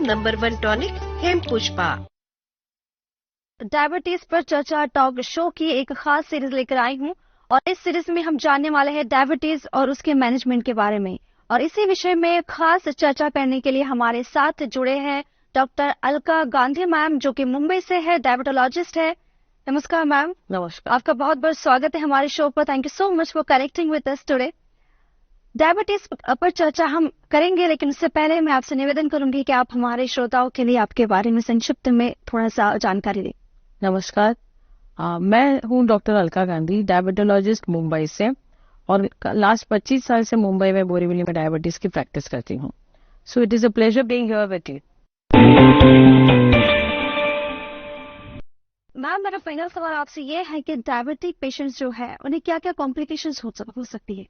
Number 1 tonic हेम Pushpa. Diabetes पर चर्चा talk show की एक खास सीरीज लेकर आई हूँ और इस सीरीज में हम जानने वाले हैं डायबिटीज और उसके मैनेजमेंट के बारे में। और इसी विषय में खास चर्चा करने के लिए हमारे साथ जुड़े हैं डॉक्टर अलका गांधी मैम, जो कि मुंबई से है, डायबिटोलॉजिस्ट है। नमस्कार मैम। नमस्कार। आपका बहुत बहुत स्वागत है हमारे शो पर। Thank you so much for connecting with us today. Diabetes पर चर्चा हम करेंगे, लेकिन उससे पहले मैं आपसे निवेदन करूंगी कि आप हमारे श्रोताओं के लिए आपके बारे में संक्षिप्त में थोड़ा सा जानकारी दें। नमस्कार। मैं हूँ डॉक्टर अलका गांधी, डायबिटोलॉजिस्ट मुंबई से, और लास्ट 25 साल से मुंबई में बोरीवली में डायबिटीज की प्रैक्टिस करती हूँ। So it is a pleasure being here with you. Ma'am, मेरा पहला सवाल आपसे ये है कि डायबिटिक पेशेंट्स जो है उन्हें क्या क्या कॉम्प्लिकेशंस हो सकती है?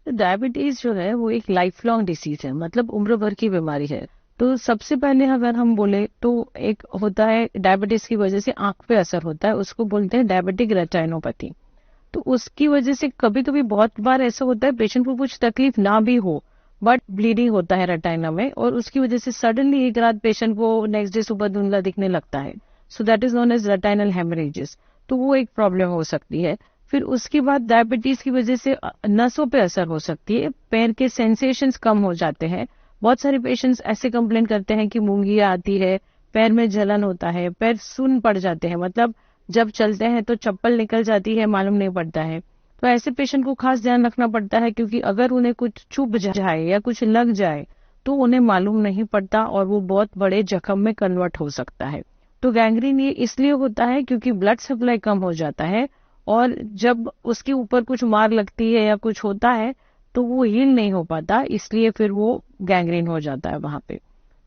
डायबिटीज जो है वो एक लाइफ लॉन्ग डिसीज है, मतलब उम्र भर की बीमारी है। तो सबसे पहले अगर हम बोले तो एक होता है डायबिटीज की वजह से आंख पे असर होता है, उसको बोलते हैं डायबिटिक रेटिनोपैथी। तो उसकी वजह से कभी कभी बहुत बार ऐसा होता है पेशेंट को कुछ तकलीफ ना भी हो, बट ब्लीडिंग होता है रेटिना में, और उसकी वजह से सडनली एक रात पेशेंट को नेक्स्ट डे सुबह धुंधला दिखने लगता है। So that is known as retinal haemorrhages. तो वो एक प्रॉब्लम हो सकती है। फिर उसके बाद डायबिटीज की वजह से नसों पे असर हो सकती है, पैर के सेंसेशंस कम हो जाते हैं। बहुत सारे पेशेंट्स ऐसे कंप्लेन करते हैं कि मूंगिया आती है, पैर में जलन होता है, पैर सुन्न पड़ जाते हैं, मतलब जब चलते हैं तो चप्पल निकल जाती है, मालूम नहीं पड़ता है। तो ऐसे पेशेंट को खास ध्यान रखना पड़ता है, क्योंकि अगर उन्हें कुछ चुभ जाए या कुछ लग जाए तो उन्हें मालूम नहीं पड़ता और वो बहुत बड़े जख्म में कन्वर्ट हो सकता है। तो गैंग्रीन ये इसलिए होता है क्योंकि ब्लड सप्लाई कम हो जाता है, और जब उसके ऊपर कुछ मार लगती है या कुछ होता है तो वो हील नहीं हो पाता, इसलिए फिर वो गैंग्रीन हो जाता है वहां पे।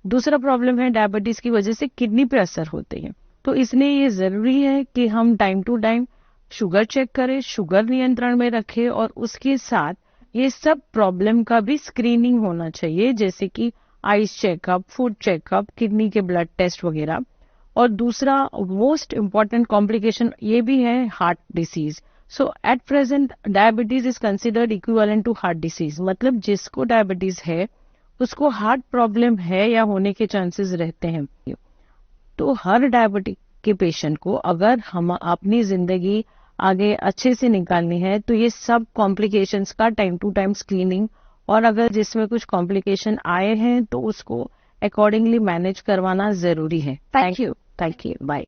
दूसरा प्रॉब्लम है डायबिटीज की वजह से किडनी पे असर होते हैं। तो इसलिए ये जरूरी है कि हम time to time sugar check करें, शुगर नियंत्रण में रखें, और उसके साथ ये सब प्रॉब्लम का भी स्क्रीनिंग होना चाहिए, जैसे कि eyes checkup, foot checkup, kidney के ब्लड टेस्ट वगैरह। और दूसरा मोस्ट इम्पॉर्टेंट कॉम्प्लिकेशन ये भी है heart disease. So at present diabetes is considered equivalent to heart disease, मतलब जिसको डायबिटीज है उसको हार्ट प्रॉब्लम है या होने के चांसेस रहते हैं। तो हर डायबिटिक के पेशेंट को अगर हम अपनी जिंदगी आगे अच्छे से निकालनी है तो ये सब कॉम्प्लिकेशंस का टाइम टू टाइम स्क्रीनिंग, और अगर जिसमें कुछ कॉम्प्लिकेशन आए हैं तो उसको अकॉर्डिंगली मैनेज करवाना जरूरी है। Thank you. बाय।